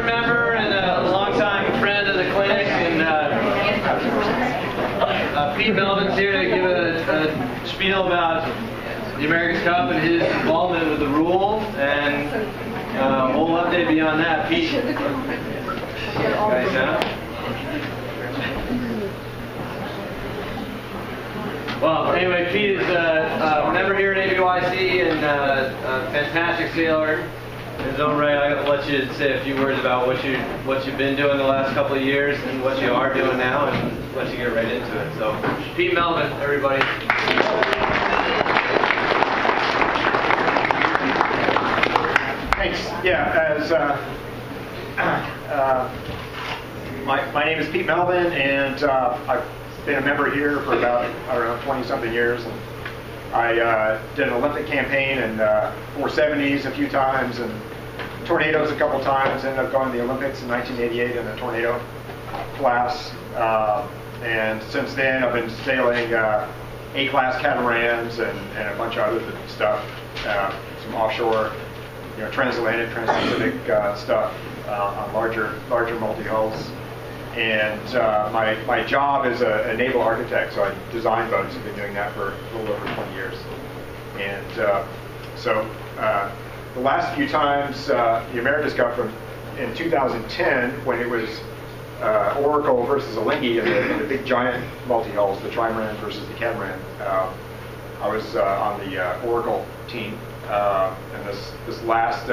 board member and a longtime friend of the clinic, and Pete Melvin's here to give a spiel about the America's Cup and his involvement with the rule, and a whole update beyond that. Pete, well, anyway, Pete is a member here at ABYC and a fantastic sailor in his own right. I'm going to let you say a few words about what you've been doing the last couple of years and what you are doing now, and let you get right into it. So, Pete Melvin, everybody. Thanks. Yeah, my name is Pete Melvin, and I've been a member here for about, I don't know, 20-something years. And I did an Olympic campaign and 470s a few times and tornadoes a couple times. Ended up going to the Olympics in 1988 in the tornado class. And since then, I've been sailing A-class catamarans and a bunch of other stuff, some offshore, transatlantic, trans-Pacific stuff on larger multi-hulls. And my job is a naval architect, so I design boats. I've been doing that for a little over 20 years. And so the last few times, the America's Cup in 2010, when it was Oracle versus Alinghi in the big giant multi-hulls, the trimaran versus the catamaran, I was on the Oracle team. And this last,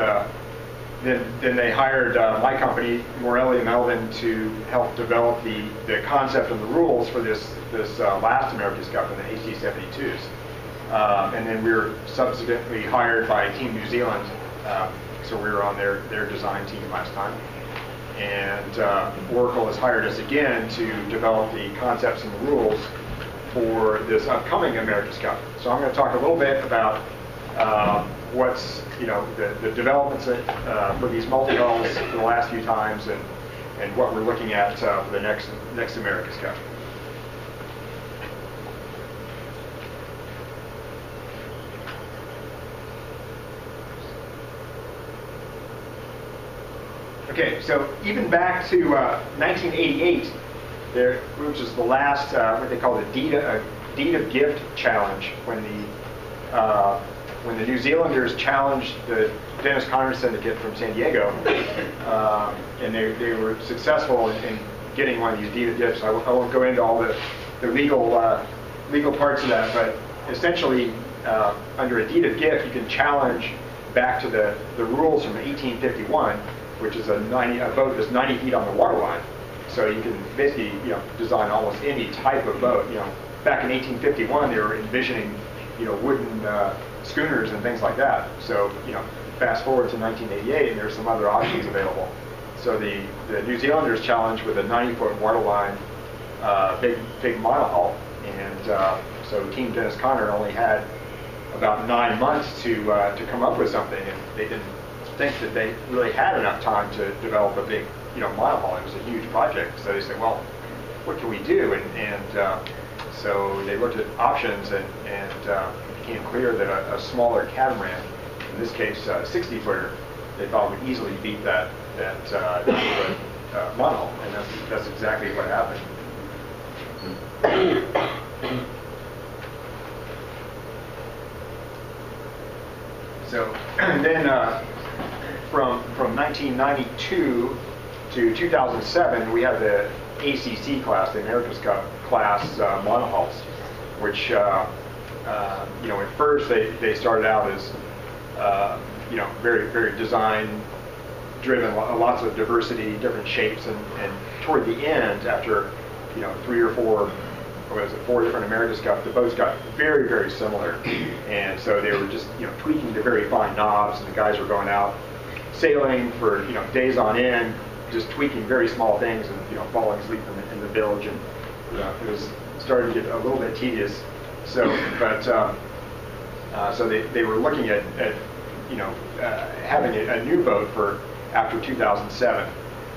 then they hired my company, Pete Melvin, to help develop the concept and the rules for this last America's Cup in the AC-72s. And then we were subsequently hired by Team New Zealand, so we were on their design team last time. And Oracle has hired us again to develop the concepts and the rules for this upcoming America's Cup. So I'm going to talk a little bit about what's the developments for these multi-hulls for the last few times, and what we're looking at for the next America's Cup. Okay, so even back to 1988, which is the last what they call the deed of gift challenge, when the New Zealanders challenged the Dennis Conner Syndicate from San Diego, and they were successful in getting one of these deed of gifts. I won't go into all the legal parts of that, but essentially, under a deed of gift, you can challenge back to the rules from 1851, which is a boat that's 90 feet on the waterline. So you can basically design almost any type of boat. Back in 1851, they were envisioning wooden schooners and things like that. So, fast forward to 1988, and there's some other options available. So the New Zealanders challenged with a 90-foot waterline, big monohull, and so Team Dennis Conner only had about 9 months to come up with something, and they didn't think that they really had enough time to develop a big monohull. It was a huge project. So they said, well, what can we do? And so they looked at options, and it became clear that a smaller catamaran, in this case 60-footer, they thought would easily beat that 90-foot monohull, and that's exactly what happened. So then from 1992 to 2007, we had the ACC class, the America's Cup class monohulls, which at first they started out as very, very design driven, lots of diversity, different shapes, and toward the end, after 3 or 4, four different America's Cup, the boats got very, very similar, and so they were just tweaking the very fine knobs, and the guys were going out sailing for days on end, just tweaking very small things, and falling asleep in the bilge, and it was starting to get a little bit tedious. So, but so they were looking at having a new boat for after 2007.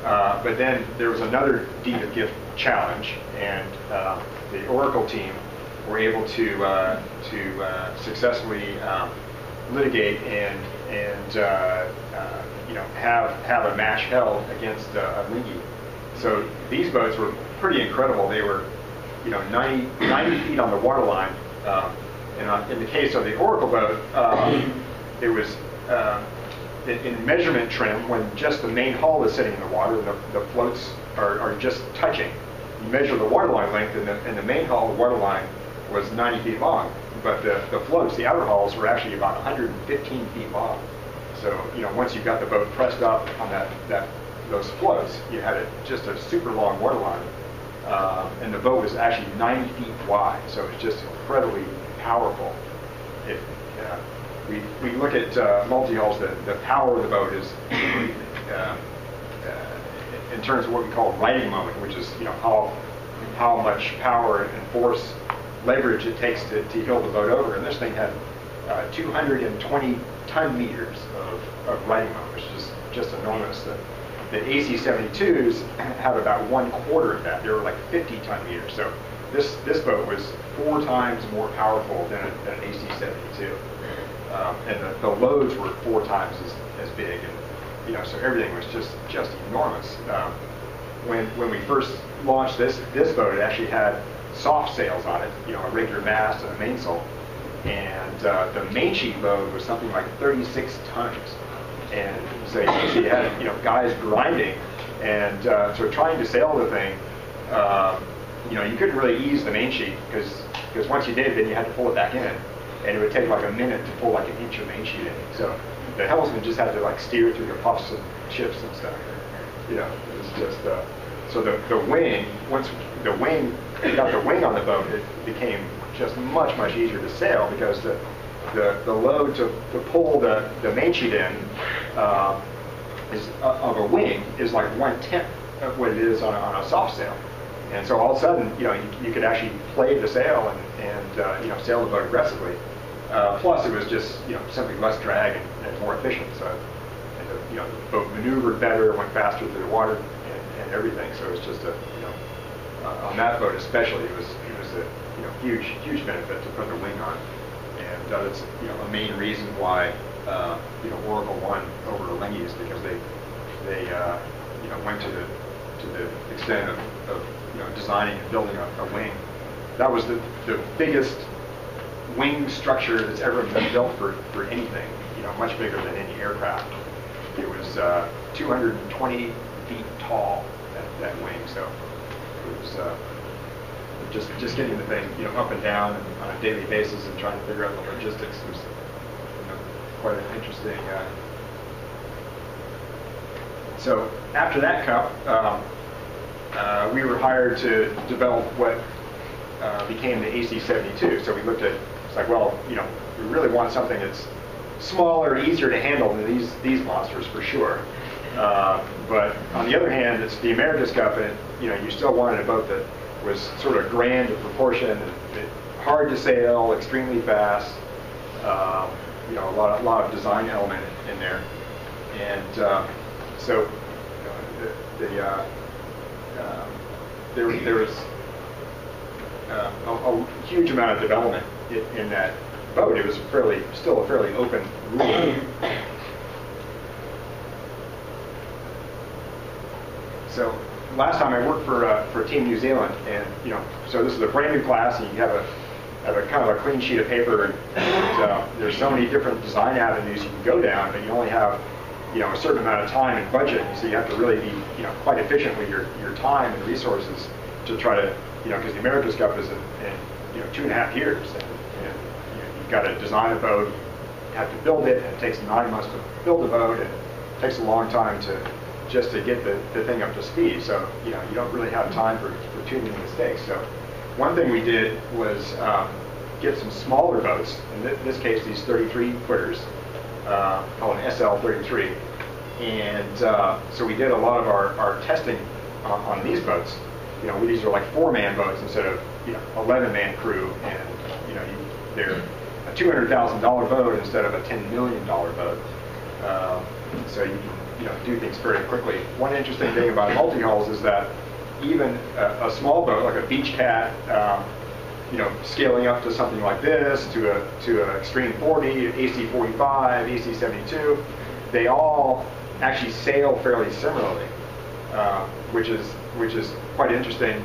But then there was another deed of gift challenge, and the Oracle team were able to successfully litigate and have a match held against a dinghy. So these boats were pretty incredible. They were, 90 feet on the waterline. And in the case of the Oracle boat, it was in measurement trim when just the main hull is sitting in the water and the floats are just touching. You measure the waterline length, and the main hull, the waterline, was 90 feet long. But the floats, the outer hulls, were actually about 115 feet long. So, once you got the boat pressed up on those floats, you had just a super long waterline. And the boat was actually 90 feet wide, so it's just incredibly powerful. We look at multi-hulls, the power of the boat is in terms of what we call righting moment, which is how much power and force, leverage it takes to heel the boat over. And this thing had 220 ton-meters of righting moment, which is just enormous. The AC-72s have about 1/4 of that. They were like 50 ton-meters. So this boat was 4 times more powerful than an AC-72. And the loads were 4 times as big. And so everything was just enormous. When we first launched this boat, it actually had soft sails on it, a regular mast and a mainsail. And the main sheet load was something like 36 tons. And so you had guys grinding, and so trying to sail the thing, you couldn't really ease the main sheet because once you did, then you had to pull it back in, and it would take like a minute to pull like an inch of main sheet in. So the helmsman just had to like steer through the puffs and chips and stuff. It was just so the wing. Once the wing got the wing on the boat, it became just much easier to sail because the load to pull the main sheet in of a wing is like 1/10 of what it is on a soft sail. And so all of a sudden, you could actually play the sail and sail the boat aggressively. Plus, it was just simply less drag and more efficient. So the boat maneuvered better, went faster through the water, and everything. So it was just on that boat especially, it was a huge benefit to put the wing on. And that's a main reason why Oracle won over Lengy, is because they went to the extent of designing and building a wing. That was the biggest wing structure that's ever been built for anything. Much bigger than any aircraft. It was 220 feet tall, that wing. So it was just getting the thing up and down on a daily basis and trying to figure out the logistics was quite an interesting. So after that cup, we were hired to develop what became the AC-72. So we looked at, it's like, well, we really want something that's smaller, easier to handle than these monsters for sure. But on the other hand, it's the America's Cup, and you still wanted a boat that was sort of grand in proportion, and hard to sail, extremely fast. A lot of design element in there, and so there was a huge amount of development in that boat. It was still a fairly open rule. So last time I worked for Team New Zealand, and so this is a brand new class, and you have a kind of a clean sheet of paper, and there's so many different design avenues you can go down, but you only have a certain amount of time and budget, so you have to really be quite efficient with your time and resources to try to because the America's Cup is in 2.5 years, and you've got to design a boat, you have to build it, and it takes 9 months to build a boat, and it takes a long time to get the thing up to speed. So you don't really have time for too many mistakes. So one thing we did was get some smaller boats. In this case, these 33-footers, called an SL-33. And so we did a lot of our testing on these boats. These are like 4-man boats instead of 11-man crew, and they're a $200,000 boat instead of a $10 million boat. So you can do things very quickly. One interesting thing about multi-hulls is that even a small boat like a Beach Cat, scaling up to something like this, to an Extreme 40, AC-45, AC-72, they all actually sail fairly similarly, which is quite interesting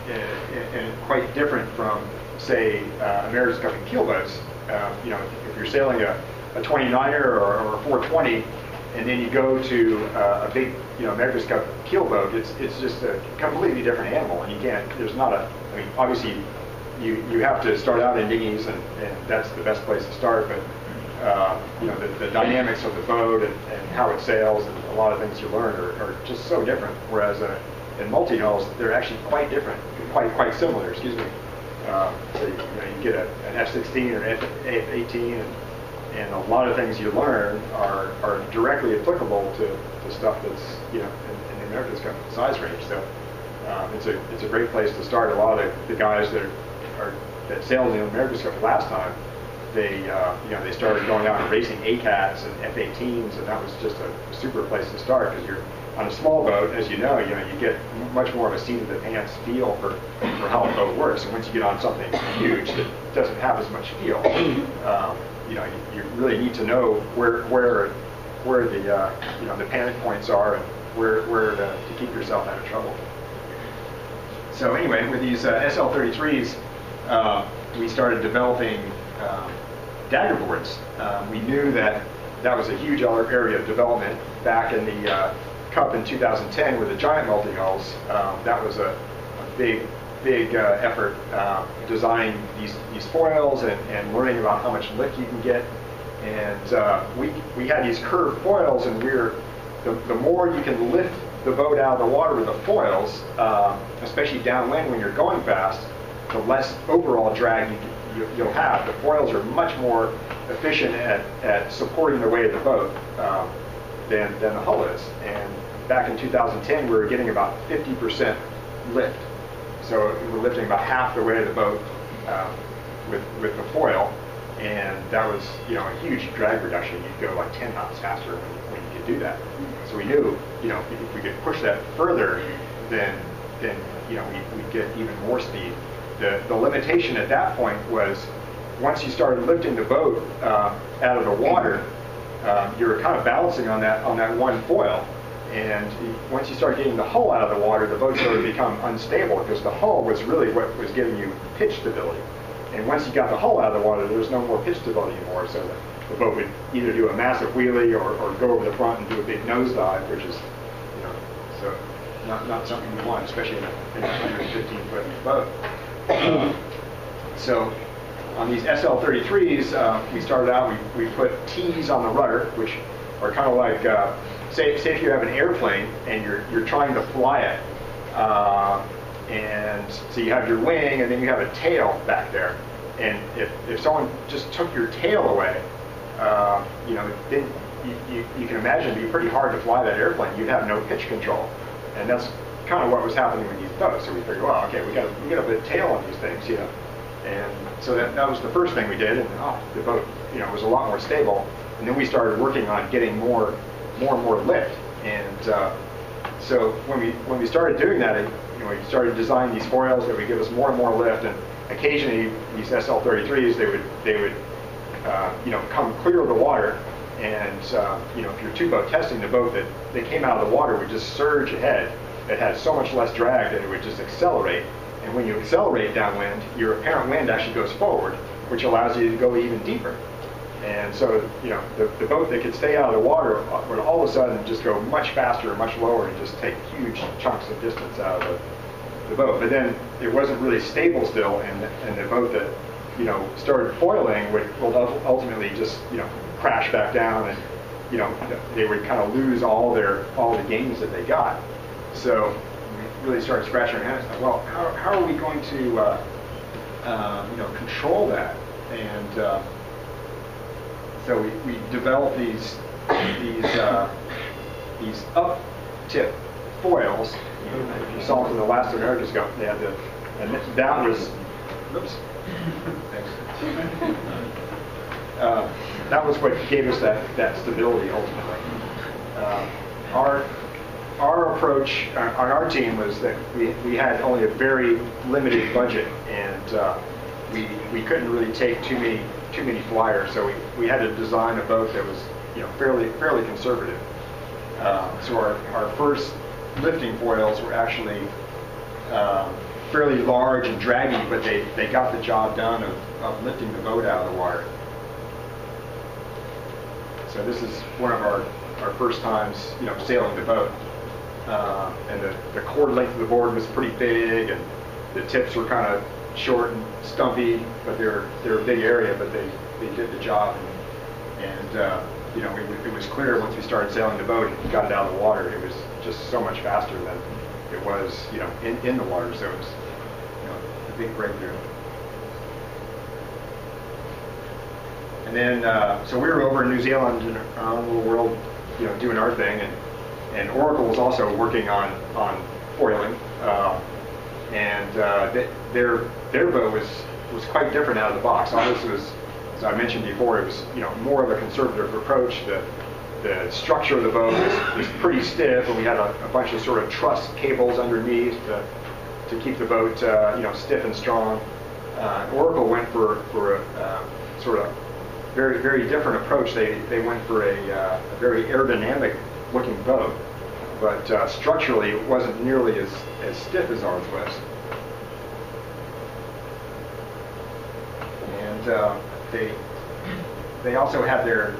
and quite different from, say, America's Cup and keelboats. If you're sailing a 29er or a 420, and then you go to a big, America's Cup keelboat, it's just a completely different animal, and you can't. There's not a. I mean, obviously, you have to start out in dinghies, and that's the best place to start. But the dynamics of the boat and how it sails, and a lot of things you learn are just so different. Whereas in multi-hulls, they're actually quite different, quite similar. Excuse me. So you get an F-16 or F-18, and a lot of things you learn are directly applicable to stuff that's in the America's Cup size range. So it's a great place to start. A lot of the guys that sailed in the America's Cup last time, they started going out and racing ACATs and F-18s, and that was just a super place to start because you're on a small boat, as you get much more of a seat of the pants feel for how a boat works. And once you get on something huge that doesn't have as much feel, you really need to know where the panic points are and where to keep yourself out of trouble. So anyway, with these SL33s, we started developing dagger boards. We knew that was a huge area of development back in the Cup in 2010 with the giant multi-hulls. That was a big effort designing these foils and learning about how much lift you can get. And we had these curved foils, and the more you can lift the boat out of the water with the foils, especially downwind when you're going fast, the less overall drag you'll have. The foils are much more efficient at supporting the weight of the boat than the hull is. And back in 2010, we were getting about 50% lift. So we're lifting about half the weight of the boat with the foil, and that was a huge drag reduction. You'd go like 10 knots faster when you could do that. So we knew if we could push that further, then we'd get even more speed. The limitation at that point was once you started lifting the boat out of the water, you were kind of balancing on that one foil. And once you start getting the hull out of the water, the boat started to become unstable because the hull was really what was giving you pitch stability. And once you got the hull out of the water, there was no more pitch stability anymore. So the boat would either do a massive wheelie or go over the front and do a big nosedive, which is, so not something you want, especially in a 115-foot boat. So on these SL33s, we started out, we put T's on the rudder, which are kind of like, say if you have an airplane and you're trying to fly it, and so you have your wing and then you have a tail back there, and if someone just took your tail away, then you can imagine it'd be pretty hard to fly that airplane. You'd have no pitch control, and that's kind of what was happening with these boats. So we figured, well, okay, we got to put a tail on these things, and so that was the first thing we did, and the boat was a lot more stable. And then we started working on getting more and more lift, and so when we started doing that, we started designing these foils that would give us more and more lift, and occasionally these SL33s they would come clear of the water, and if you're two-boat testing, the boat that came out of the water would just surge ahead. It had so much less drag that it would just accelerate, and when you accelerate downwind, your apparent wind actually goes forward, which allows you to go even deeper. And so, the boat that could stay out of the water would all of a sudden just go much faster and much lower and just take huge chunks of distance out of the boat. But then it wasn't really stable still, and the boat that, started foiling would ultimately just, crash back down, and, they would kind of lose all the gains that they got. So we really started scratching our heads. Well, how are we going to, control that? And so we developed these up tip foils. If you saw them in the last America's Cup, they had and that was, oops, that was what gave us that stability ultimately. Our approach on our team was that we had only a very limited budget, and we couldn't really take too many flyers, so we had to design a boat that was fairly conservative. So our first lifting foils were actually fairly large and draggy, but they got the job done of lifting the boat out of the water. So this is one of our first times, sailing the boat. And the cord length of the board was pretty big, and the tips were kind of short and stumpy, but they're a big area, but they did the job. And it was clear once we started sailing the boat and got it out of the water, it was just so much faster than it was, in the water. So it was, a big breakthrough. And then, so we were over in New Zealand and around the little world, doing our thing, and Oracle was also working on foiling, and their boat was quite different out of the box. Ours was, as I mentioned before, it was more of a conservative approach. The structure of the boat was pretty stiff, and we had a bunch of sort of truss cables underneath to keep the boat stiff and strong. Oracle went for a sort of very, very different approach. They went for a very aerodynamic looking boat, but structurally it wasn't nearly as stiff as ours was. And they also had their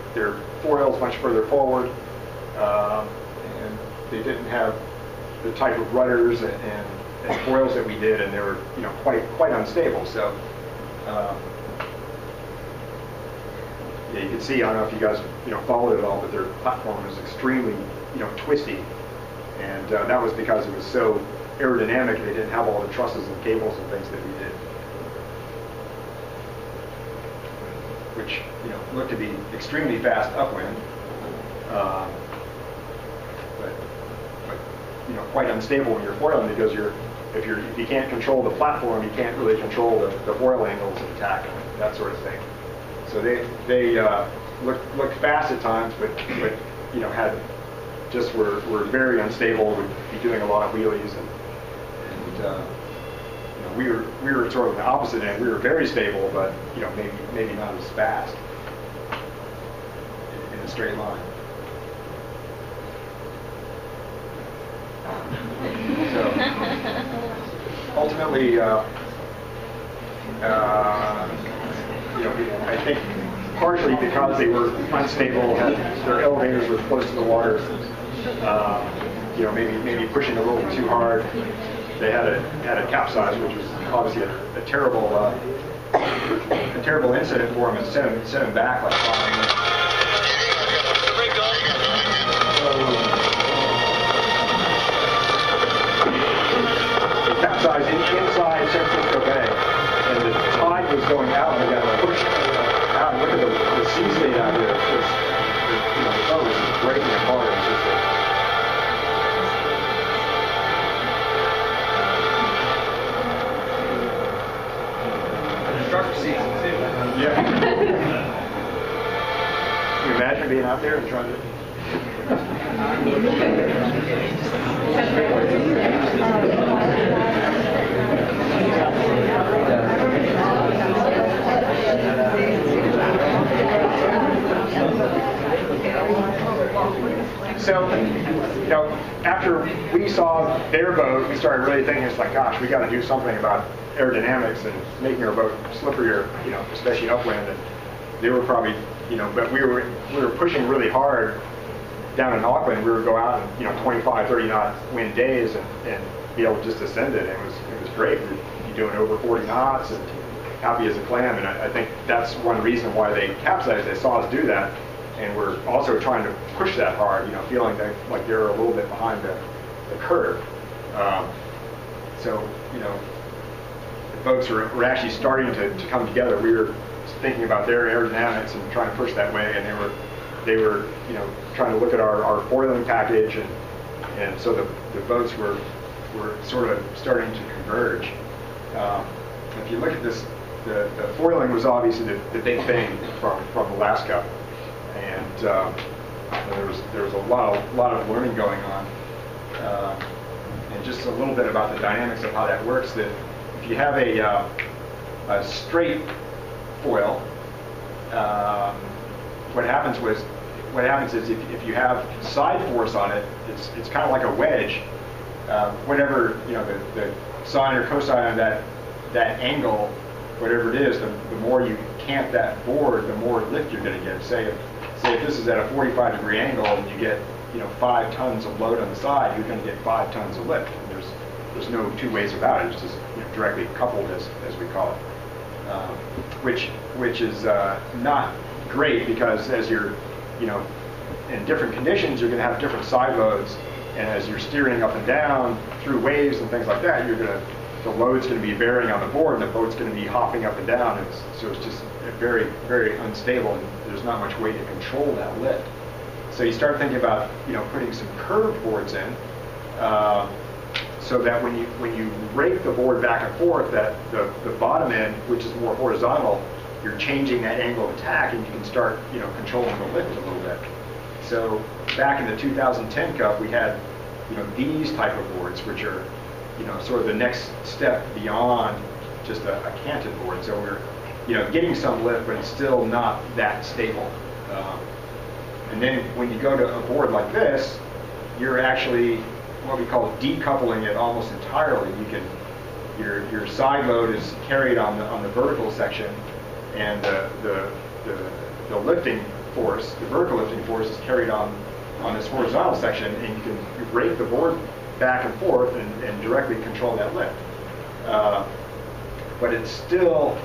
foils much further forward, and they didn't have the type of rudders and foils that we did, and they were quite unstable. So you can see, I don't know if you guys followed it all, but their platform was extremely twisty, and that was because it was so aerodynamic. They didn't have all the trusses and cables and things that we did, which looked to be extremely fast upwind, but quite unstable when you're foiling, because if you can't control the platform, you can't really control the foil angles and tack and that sort of thing. So they looked fast at times, but had just were very unstable. Would be doing a lot of wheelies, and we were sort of the opposite end. We were very stable, but maybe not as fast in a straight line. So ultimately, I think partially because they were unstable, their elevators were close to the water, maybe pushing a little too hard. They had a capsize, which was obviously a terrible incident for them, and sent them back like flying. They capsized inside San Francisco Bay, and the tide was going out, and they got pushed out. Look at the sea state out here. The boat was breaking apart. It was just Shark season too. Yeah. Can you imagine being out there and trying to... So, after we saw their boat, we started really thinking, it's like, gosh, we got to do something about aerodynamics and making our boat slipperier, especially upwind. And they were probably, but we were pushing really hard down in Auckland. We would go out in 25, 30 knot wind days and be able to just ascend it. And it was great. We'd be doing over 40 knots and happy as a clam. And I think that's one reason why they capsized. They saw us do that, and we're also trying to push that hard, feeling like they're a little bit behind the curve. So the boats were actually starting to come together. We were thinking about their aerodynamics and trying to push that way, and they were trying to look at our foiling package, and so the boats were sort of starting to converge. If you look at this, the foiling was obviously the big thing from Alaska, and there was a lot of learning going on, and just a little bit about the dynamics of how that works. That if you have a straight foil, what happens what happens is if you have side force on it, it's kind of like a wedge. Whatever, you know, the sine or cosine of that angle, whatever it is, the more you cant that board, the more lift you're going to get. Say if this is at a 45-degree angle and you get, you know, 5 tons of load on the side, you're going to get 5 tons of lift. And there's no two ways about it. It's just, you know, directly coupled, as we call it, which is not great, because as you're, you know, in different conditions, you're going to have different side loads, and as you're steering up and down through waves and things like that, the load's going to be bearing on the board, and the boat's going to be hopping up and down. So it's just very, very unstable, and there's not much way to control that lift. So you start thinking about, you know, putting some curved boards in, so that when you rake the board back and forth, that the bottom end, which is more horizontal, you're changing that angle of attack, and you can start, you know, controlling the lift a little bit. So back in the 2010 Cup, we had, you know, these type of boards, which are, you know, sort of the next step beyond just a canted board. So we're, you know, getting some lift, but it's still not that stable. And then when you go to a board like this, you're actually what we call decoupling it almost entirely. Your side load is carried on the vertical section, and the lifting force, the vertical lifting force, is carried on this horizontal section, and you can rake the board back and forth and directly control that lift. But it's still,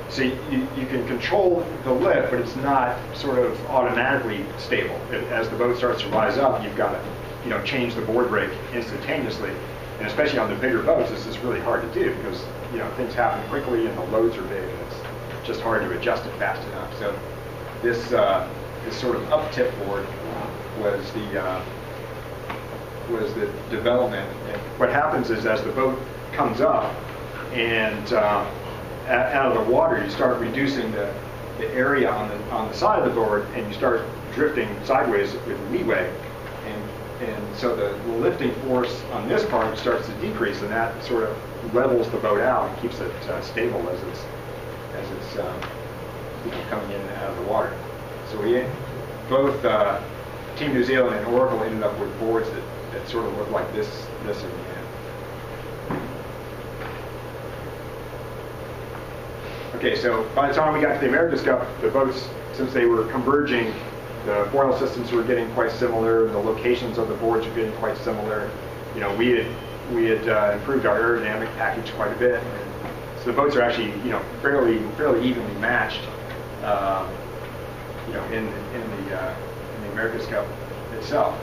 so you can control the lift, but it's not sort of automatically stable. As the boat starts to rise up, you've got to, you know, change the board brake instantaneously. And especially on the bigger boats, this is really hard to do, because, you know, things happen quickly and the loads are big, and it's just hard to adjust it fast enough. So this sort of up-tip board was the development. And what happens is, as the boat comes up and out of the water, you start reducing the area on the side of the board, and you start drifting sideways with leeway, and so the lifting force on this part starts to decrease, and that sort of levels the boat out and keeps it stable as it's you know, coming in and out of the water. So we both Team New Zealand and Oracle ended up with boards that sort of look like this in the end. Okay, so by the time we got to the America's Cup, the boats, since they were converging, the foil systems were getting quite similar, the locations of the boards were getting quite similar. You know, we had improved our aerodynamic package quite a bit, and so the boats are actually, you know, fairly evenly matched, you know, in the America's Cup itself.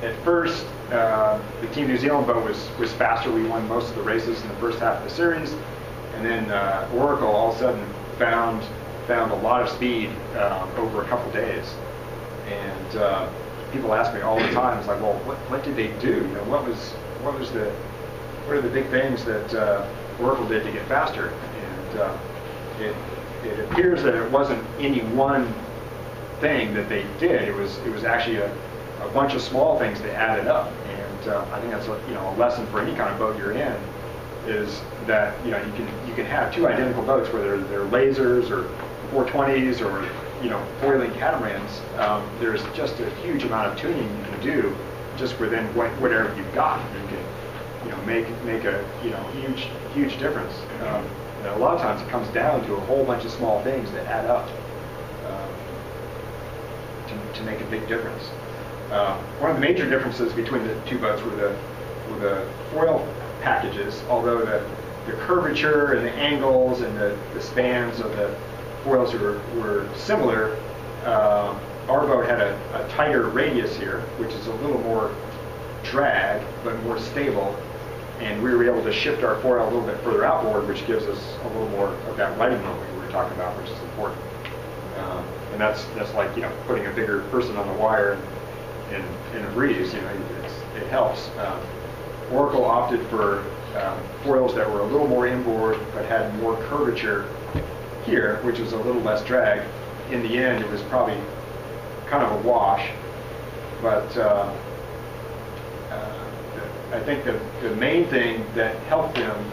At first, the Team New Zealand boat was faster. We won most of the races in the first half of the series, and then Oracle all of a sudden found a lot of speed over a couple days. And people ask me all the time, it's like, well, what did they do? You know, what are the big things that Oracle did to get faster? And it appears that it wasn't any one thing that they did. It was actually a bunch of small things that added up. And I think that's a lesson for any kind of boat you're in, is that, you know, you can have two identical boats, whether they're lasers or 420s or, you know, foiling catamarans. There's just a huge amount of tuning you can do just within whatever you've got. You can, you know, make a, you know, huge difference. And a lot of times it comes down to a whole bunch of small things that add up to make a big difference. One of the major differences between the two boats were the foil packages. Although the curvature and the angles and the spans of the foils were similar, our boat had a tighter radius here, which is a little more drag but more stable, and we were able to shift our foil a little bit further outboard, which gives us a little more of that righting moment we were talking about, which is important. And that's like, you know, putting a bigger person on the wire in a breeze. You know, it helps. Oracle opted for foils that were a little more inboard but had more curvature here, which was a little less drag. In the end, it was probably kind of a wash, but I think the main thing that helped them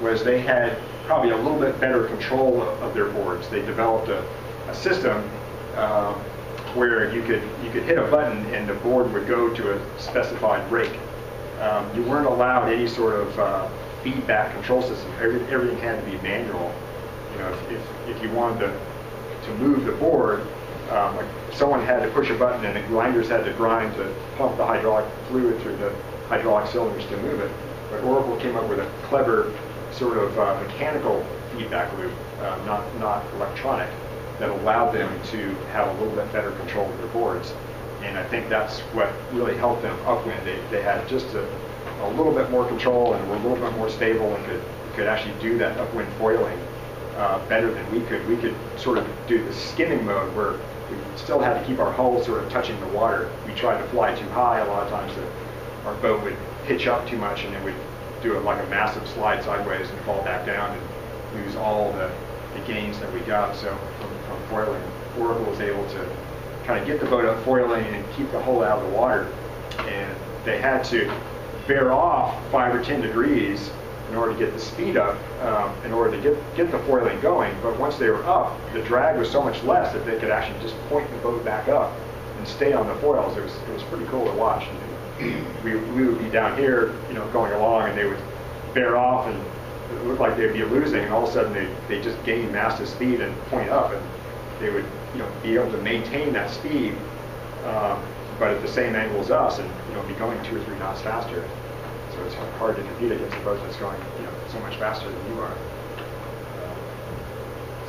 was they had probably a little bit better control of their boards. They developed a system where you could hit a button and the board would go to a specified rate. You weren't allowed any sort of feedback control system. Everything had to be manual. You know, if you wanted to move the board, like someone had to push a button and the grinders had to grind to pump the hydraulic fluid through the hydraulic cylinders to move it. But Oracle came up with a clever sort of mechanical feedback loop, not electronic, that allowed them to have a little bit better control of their boards. And I think that's what really helped them upwind. They had just a little bit more control and were a little bit more stable and could actually do that upwind foiling better than we could. We could sort of do the skimming mode where we still had to keep our hull sort of touching the water. We tried to fly too high a lot of times. Our boat would pitch up too much and it would do it like a massive slide sideways and fall back down and lose all the gains that we got. So from foiling, Oracle was able to kind of get the boat up foiling and keep the hull out of the water. And they had to bear off 5 or 10 degrees in order to get the speed up, in order to get the foiling going. But once they were up, the drag was so much less that they could actually just point the boat back up and stay on the foils. It was pretty cool to watch. We would be down here, you know, going along, and they would bear off, and it looked like they'd be losing, and all of a sudden they just gain massive speed and point up, and they would, you know, be able to maintain that speed, but at the same angle as us, and you know, be going 2 or 3 knots faster. So it's hard to compete against a boat that's going, you know, so much faster than you are.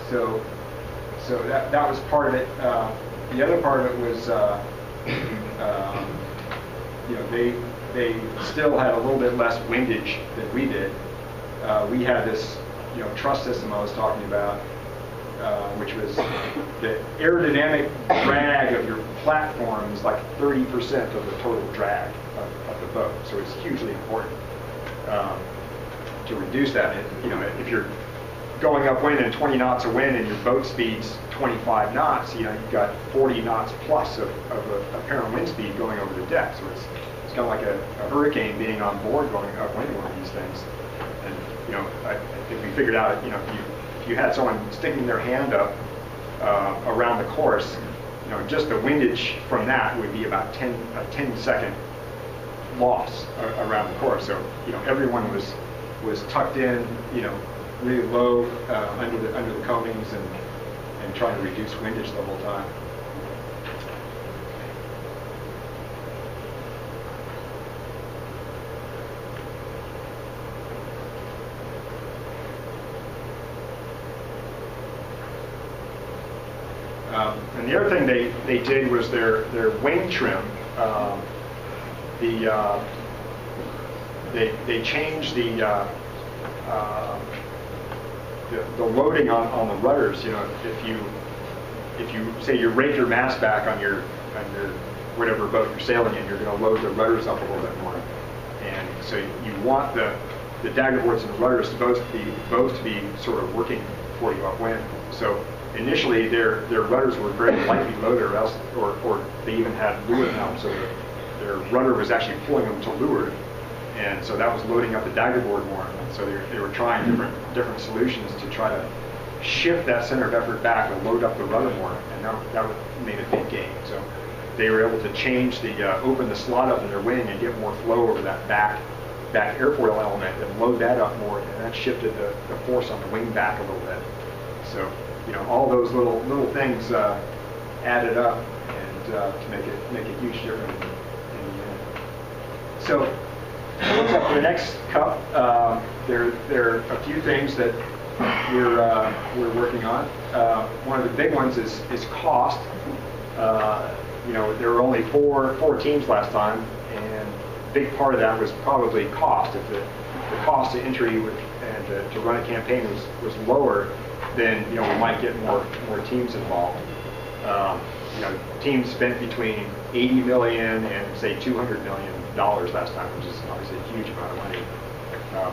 So that was part of it. The other part of it was, you know, they still had a little bit less windage than we did. We had this, you know, truss system I was talking about, which was the aerodynamic drag of your platform is like 30% of the total drag of the boat. So it's hugely important to reduce that. You know, if you're going upwind and 20 knots of wind and your boat speed's 25 knots, you know, you've got 40 knots plus of apparent wind speed going over the deck. So it's kind of like a hurricane being on board going upwind one of these things. And you know, I think we figured out, you know, if you had someone sticking their hand up around the course, you know, just the windage from that would be about a 10-second loss around the course. So you know, everyone was tucked in, you know, really low under the coamings and trying to reduce windage the whole time. And the other thing they did was their wing trim. They changed the loading on the rudders. You know, if you say you rake your mast back on your whatever boat you're sailing in, you're going to load the rudders up a little bit more. And so you want the dagger boards and the rudders to both to be sort of working for you upwind. So initially their rudders were very lightly loaded, or they even had leeward helm, so their rudder was actually pulling them to leeward, and so that was loading up the dagger board more. So they were trying different solutions to try to shift that center of effort back and load up the rudder more, and that made a big gain. So they were able to change open the slot up in their wing and get more flow over that back airfoil element and load that up more, and that shifted the force on the wing back a little bit. So you know, all those little things added up and to make a huge difference in the end. So what's up for the next cup? There are a few things that we're working on. One of the big ones is cost. You know, there were only four teams last time, and a big part of that was probably cost. If the cost to entry and to run a campaign was lower, then you know, we might get more teams involved. You know, teams spent between $80 million and say $200 million last time, which is obviously a huge amount of money.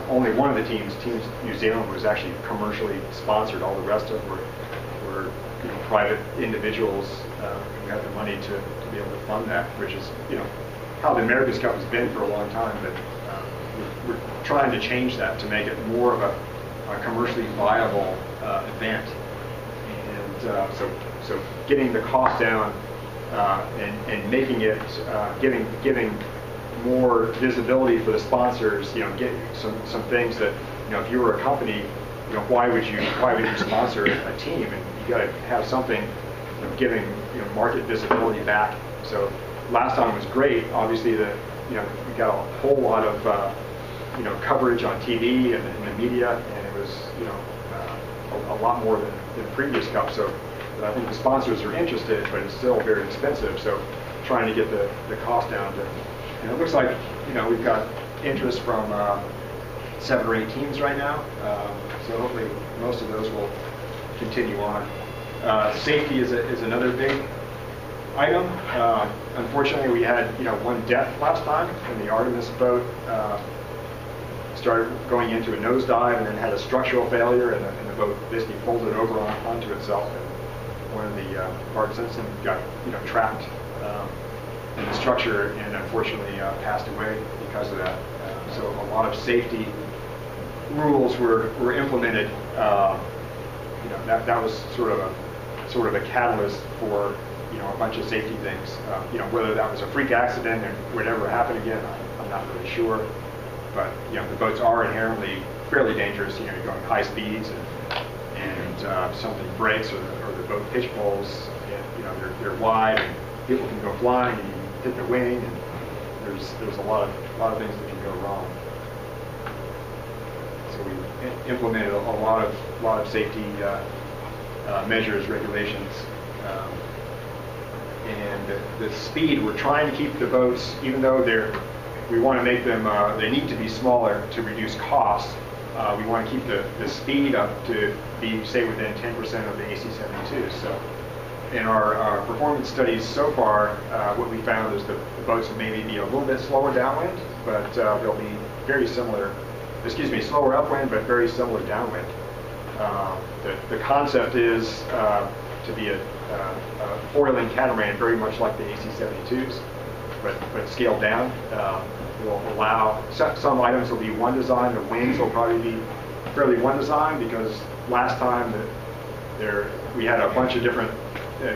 Only one of the teams, New Zealand, was actually commercially sponsored. All the rest of them were you know, private individuals who had the money to be able to fund that, which is, you know, how the America's Cup has been for a long time. But we're trying to change that to make it more of a commercially viable event. And so getting the cost down and making it, giving more visibility for the sponsors. Get some things that, if you were a company, why would you sponsor a team? And you got to have something, giving market visibility back. So last time was great. Obviously, we got a whole lot of coverage on TV and in the media, and it was a lot more than previous cups. So I think the sponsors are interested, but it's still very expensive. So trying to get the cost down to, it looks like we've got interest from 7 or 8 teams right now. So hopefully most of those will continue on. Safety is another big item. Unfortunately, we had one death last time, and the Artemis boat started going into a nosedive and then had a structural failure, and the boat basically folded over onto itself, and one of the participants got trapped in the structure and unfortunately passed away because of that. So a lot of safety rules were implemented. That was sort of a catalyst for a bunch of safety things. Whether that was a freak accident and would ever happen again, I'm not really sure. But the boats are inherently fairly dangerous. You're going high speeds, and something breaks or the boat pitch pulls, and they're wide, and people can go flying, and you hit the wing, and there's a lot of things that can go wrong. So we implemented a lot of safety measures, regulations. And the speed, we're trying to keep the boats, even though we want to make them, they need to be smaller to reduce costs. We want to keep the speed up to be, say, within 10% of the AC-72s. So in our performance studies so far, what we found is the boats will maybe be a little bit slower downwind, but they'll be very similar, slower upwind, but very similar downwind. The concept is to be a foiling catamaran, very much like the AC-72s, but scaled down. Will allow, some items will be one design. The wings will probably be fairly one design, because last time we had a bunch of different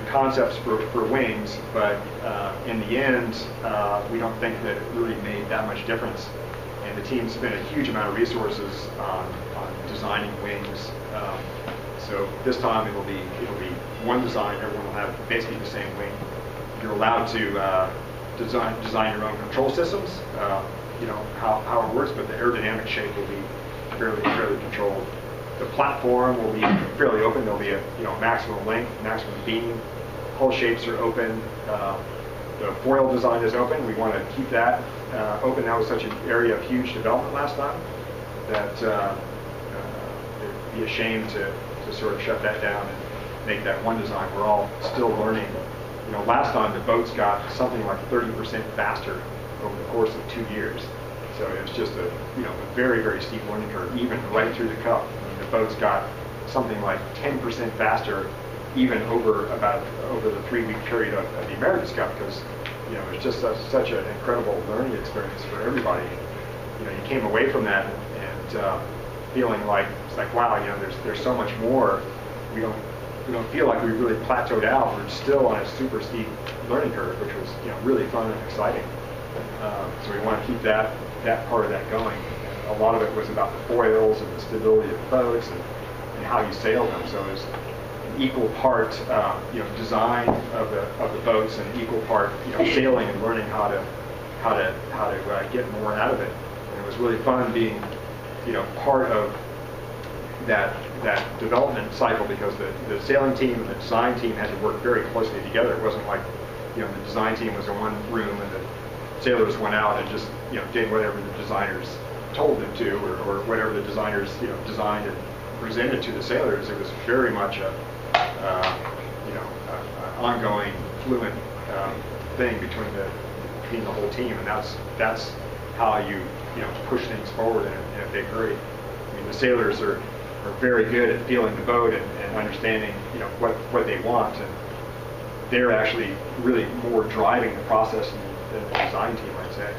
concepts for wings, but in the end, we don't think that it really made that much difference. And the team spent a huge amount of resources on designing wings. So this time it'll be one design. Everyone will have basically the same wing. You're allowed to design your own control systems. How it works, but the aerodynamic shape will be fairly controlled. The platform will be fairly open. There'll be a maximum length, maximum beam. Hull shapes are open. The foil design is open. We want to keep that open. That was such an area of huge development last time that it'd be a shame to sort of shut that down and make that one design. We're all still learning. Last time the boats got something like 30% faster over the course of 2 years. So it was just a very, very steep learning curve, even right through the cup. The boats got something like 10% faster, even over the 3-week period of the America's Cup, because it's just such an incredible learning experience for everybody. You came away from that and feeling like it's like, wow, there's so much more. We don't feel like we really plateaued out. We're still on a super steep learning curve, which was really fun and exciting. So we want to keep that part of that going. And a lot of it was about the foils and the stability of the boats and how you sail them. So there's an equal part design of the boats and equal part sailing and learning how to get more out of it. And it was really fun being part of that development cycle, because the sailing team and the design team had to work very closely together. It wasn't like the design team was in one room and the sailors went out and just did whatever the designers told them to, or whatever the designers designed and presented to the sailors. It was very much a ongoing, fluent thing between the whole team, and that's how you push things forward in a big hurry. I mean, the sailors are very good at feeling the boat and understanding what they want, and they're actually really more driving the process than the design team, I'd say.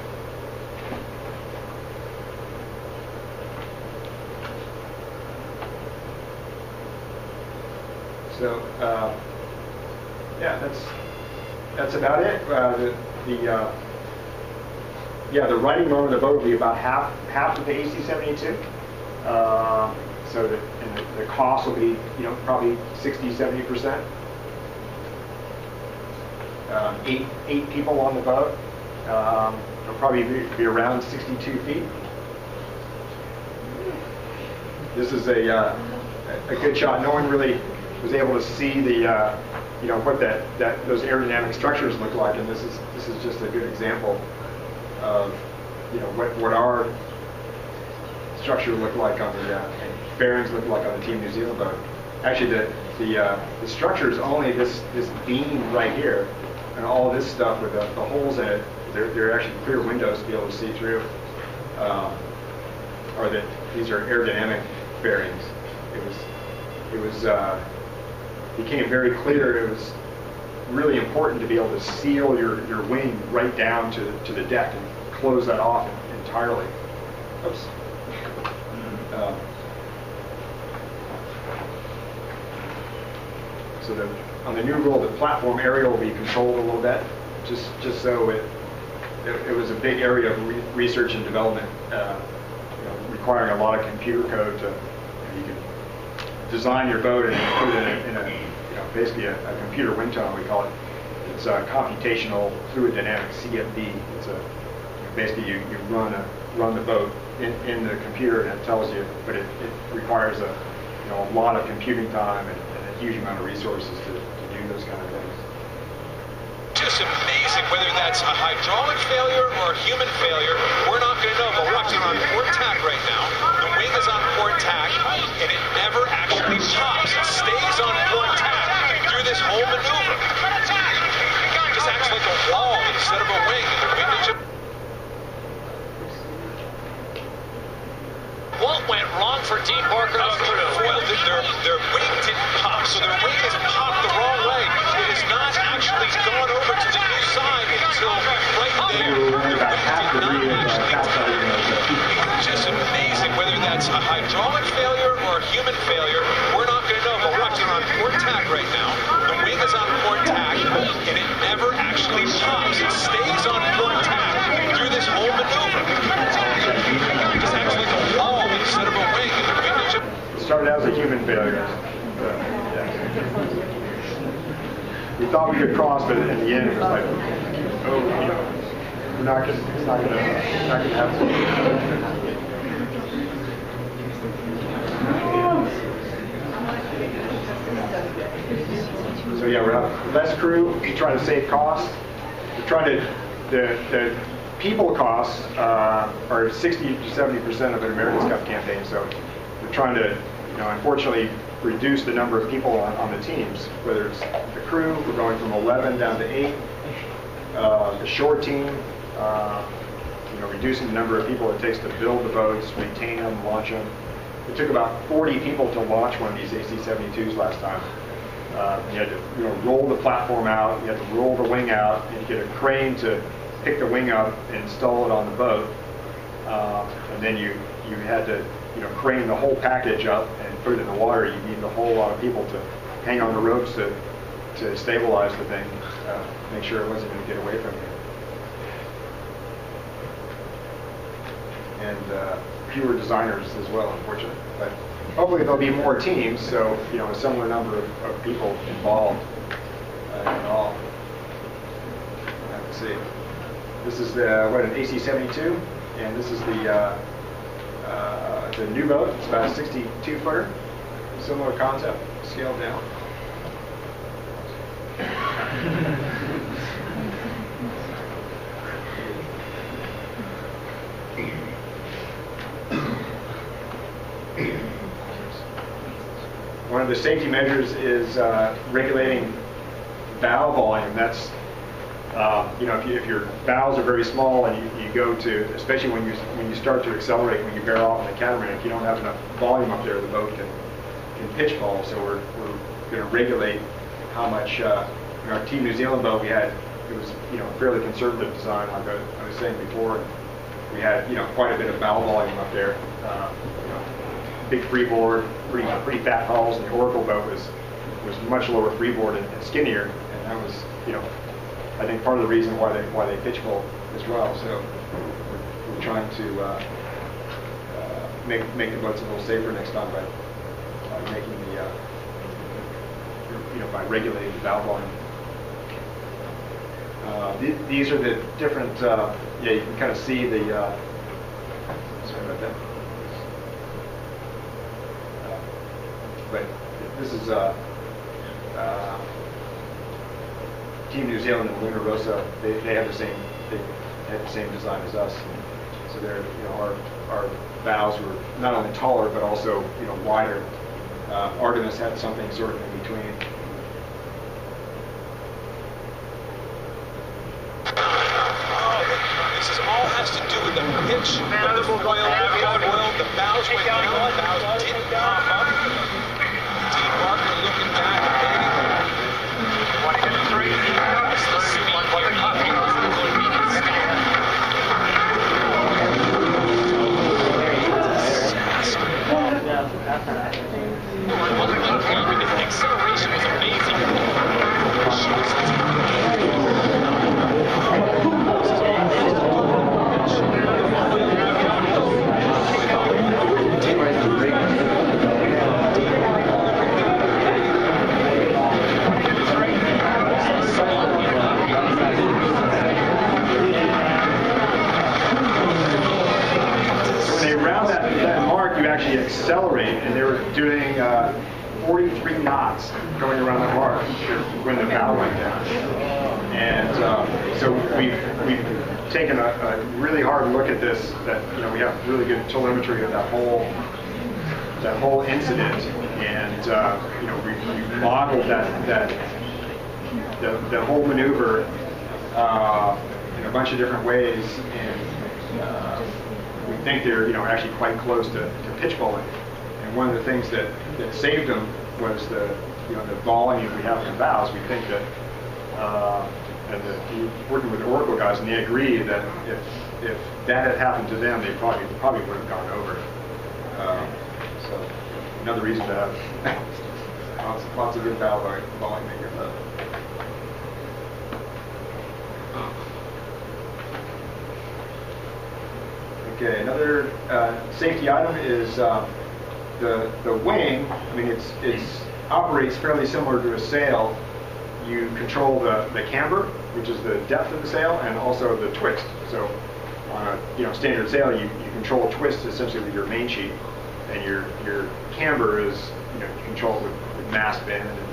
So yeah, that's about it. The riding load of the boat will be about half of the AC-72. So the cost will be, probably 60-70%. 8 people on the boat. It'll probably be around 62 feet. This is a good shot. No one really was able to see the what those aerodynamic structures look like, and this is just a good example of what our structure looked like on the bearings look like on the Team New Zealand boat. Actually, the structure is only this beam right here, and all this stuff with the holes in it. They're actually clear windows to be able to see through. These are aerodynamic bearings. It became very clear. It was really important to be able to seal your wing right down to the deck and close that off entirely. Oops. So on the new rule, the platform area will be controlled a little bit, just so it was a big area of research and development, requiring a lot of computer code to you can design your boat and put it in a basically a computer wind tunnel, we call it. It's a computational fluid dynamics, CFD. It's basically you run the boat in the computer and it tells you, but it requires a lot of computing time and a huge amount of resources to do those kind of things. Just amazing. Whether that's a hydraulic failure or a human failure, we're not going to know. But watch it on port tack right now. The wing is on port tack, and it never actually pops. It stays on port tack through this whole maneuver. It just acts like a wall instead of a wing. And the wing just... What went wrong for Dean Parker's crew? Well, their wing didn't pop, so their wing is popped the wrong way. It has not actually gone over to the new side until right there. Just amazing. Whether that's a hydraulic failure or a human failure, we're not going to know. But watch it on port tack right now. The wing is on port tack, and it never actually pops. It stays on port tack through this whole maneuver. It just acts like a wall instead of a wing. And the wing just... It started out as a human failure. We thought we could cross, but in the end, it was like, we're not going to have to. So yeah, we're have less crew. We try to save costs. We're trying to the people costs are 60 to 70% of an America's Cup campaign. So we're trying to, unfortunately, reduce the number of people on the teams. Whether it's the crew, we're going from 11 down to 8. The shore team, reducing the number of people it takes to build the boats, maintain them, launch them. It took about 40 people to launch one of these AC-72s last time. You had to roll the platform out, you had to roll the wing out, and get a crane to pick the wing up and install it on the boat. And then you had to crane the whole package up and put it in the water. You needed a whole lot of people to hang on the ropes to stabilize the thing, make sure it wasn't going to get away from you. And fewer designers as well, unfortunately. But hopefully there'll be more teams, so a similar number of people involved in all. Let's see. This is an AC-72, and this is the new boat. It's about a 62-footer. Similar concept, scaled down. One of the safety measures is regulating bow volume. That's if your bows are very small and you go to, especially when you start to accelerate, when you bear off in the catamaran, if you don't have enough volume up there, the boat can pitch fall. So we're going to regulate how much. In our Team New Zealand boat, it was fairly conservative design, like I was saying before. We had quite a bit of bow volume up there. Big freeboard, pretty fat hulls, and the Oracle boat was much lower freeboard and skinnier, and that was I think part of the reason why they pitch pull as well. So we're trying to make the boats a little safer next time by making the by regulating the valve volume. These are the different. Yeah, you can kind of see the. Sorry about that. But this is Team New Zealand and Luna Rossa. They have the same design as us. So they're our bows were not only taller but also wider. Artemis had something sort of in between. This is all has to do with the pitch of the foil, the bows went down, the bows didn't pop up. Dean Barker looking back and that's the speed the acceleration was amazing. Actually accelerate, and they were doing 43 knots going around the mark when the bow went down. And so we've taken a really hard look at this. That we have really good telemetry of that whole incident, and we modeled the whole maneuver in a bunch of different ways, and we think they're actually quite close to pitch bowling. And one of the things that saved them was the volume we have in the bows. We think that working with the Oracle guys, and they agree that if that had happened to them, they probably would have gone over. So another reason to have lots of good bow volume in your boat. Okay, another safety item is the wing. I mean, it operates fairly similar to a sail. You control the camber, which is the depth of the sail, and also the twist. So on a standard sail, you control twist essentially with your main sheet, and your camber is you control with mast bend and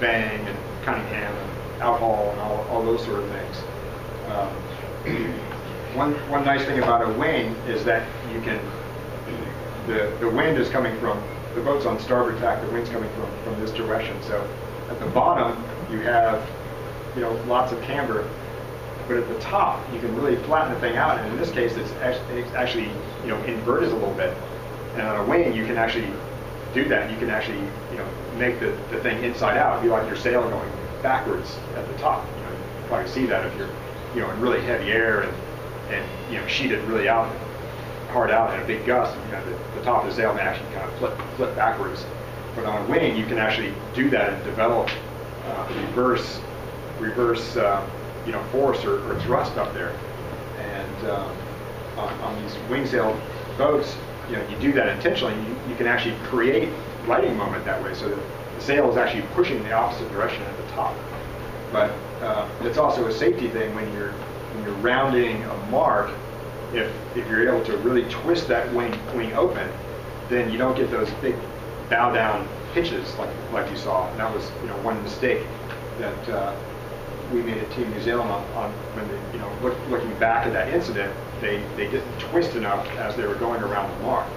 bang and Cunningham and outhaul and all those sort of things. One nice thing about a wing is that you can, the wind is coming from, the boat's on starboard tack, the wind's coming from this direction. So at the bottom, you have, lots of camber, but at the top, you can really flatten the thing out. And in this case, it's actually, inverted a little bit. And on a wing, you can actually do that. You can actually, make the thing inside out. It'd be like your sail going backwards at the top. You probably see that if you're, in really heavy air and sheeted really hard out in a big gust. The top of the sail may actually kind of flip backwards. But on a wing, you can actually do that and develop reverse force or thrust up there. And on these wing sail boats, you do that intentionally. You can actually create righting moment that way, so that the sail is actually pushing the opposite direction at the top. But it's also a safety thing when you're rounding a mark. If you're able to really twist that wing open, then you don't get those big bow down pitches like you saw. And that was one mistake that we made at Team New Zealand on when they looking back at that incident. They didn't twist enough as they were going around the mark.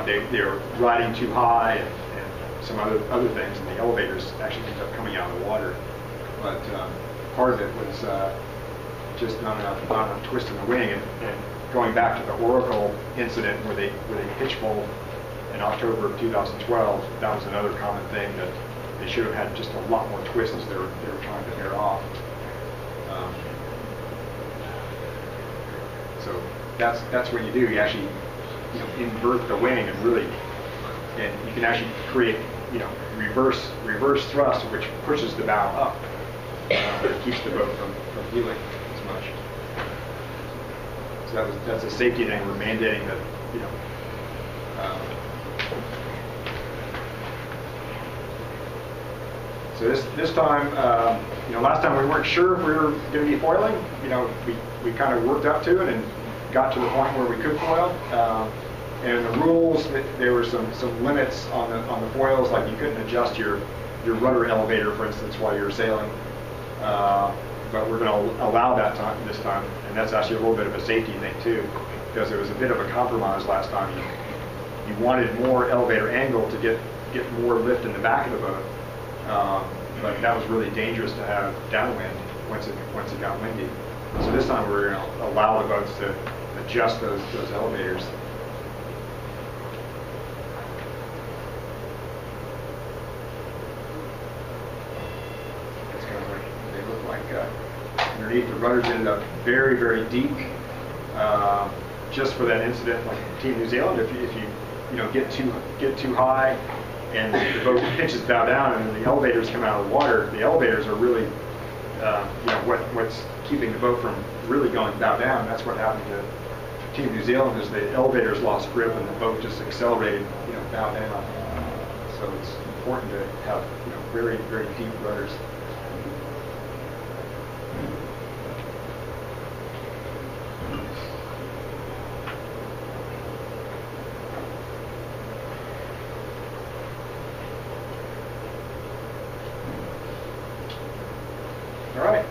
They were riding too high and some other things, and the elevators actually ended up coming out of the water. But part of it was just not enough twist in the wing. And going back to the Oracle incident where they pitch bowled in October of 2012, that was another common thing, that they should have had just a lot more twist as they were trying to air off. So that's what you do. You actually invert the wing and you can actually create reverse thrust, which pushes the bow up. It keeps the boat from heeling as much. So that's a safety thing. We're mandating that, you know. So this time, you know, last time we weren't sure if we were going to be foiling. You know, we kind of worked up to it and got to the point where we could foil. And the rules, there were some limits on the foils, like you couldn't adjust your rudder elevator, for instance, while you were sailing. But we're going to allow that this time, and that's actually a little bit of a safety thing too, because it was a bit of a compromise last time. You wanted more elevator angle to get more lift in the back of the boat, but that was really dangerous to have downwind once it got windy. So this time we're going to allow the boats to adjust those elevators. Underneath, the rudders ended up very, very deep. Just for that incident, like Team New Zealand, if you get too high and the boat pitches bow down and then the elevators come out of the water, the elevators are really what's keeping the boat from really going bow down. That's what happened to Team New Zealand, is the elevators lost grip and the boat just accelerated, bow down. So it's important to have very, very deep rudders. All right.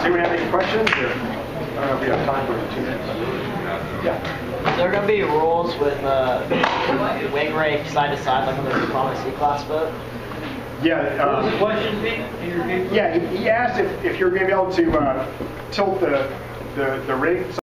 Do we have any questions? Or, I don't know if we have time for 2 minutes. Yeah. Is there going to be rules with wing rake side to side like on the Diplomat C-class boat? Yeah. What was the question, Pete? Yeah, he asked if you're going to be able to tilt the rig